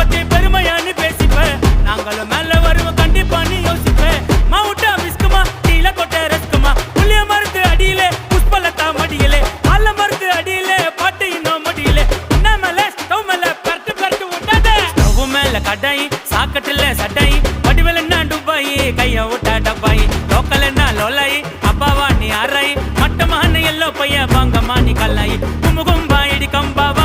பத்தி பெருமையான்னு பேசிப்ப நாங்களும் மேல வருவோம் கண்டிப்பா நீ யோசிப்ப மாவுட்டா பிஸ்குமா டீல கொட்ட ரஸ்குமா புளிய மருந்து அடியிலே புஷ்பலத்தா மடியிலே அல்ல மருந்து அடியிலே பாட்டு இன்னும் மடியிலே என்ன மேல ஸ்டவ் மேல பரட்டு பரட்டு விட்டாத ஸ்டவ் மேல கடாய் சாக்கட்டுல சட்டாய் வடிவேல் என்ன டுபாய் கைய விட்டா டப்பாய் லோக்கல் என்ன லோலாய் அப்பாவா நீ அறாய் மட்டமான எல்லோ பைய வாங்கம்மா நீ கல்லாய் கும்பா இடி கம்பாவா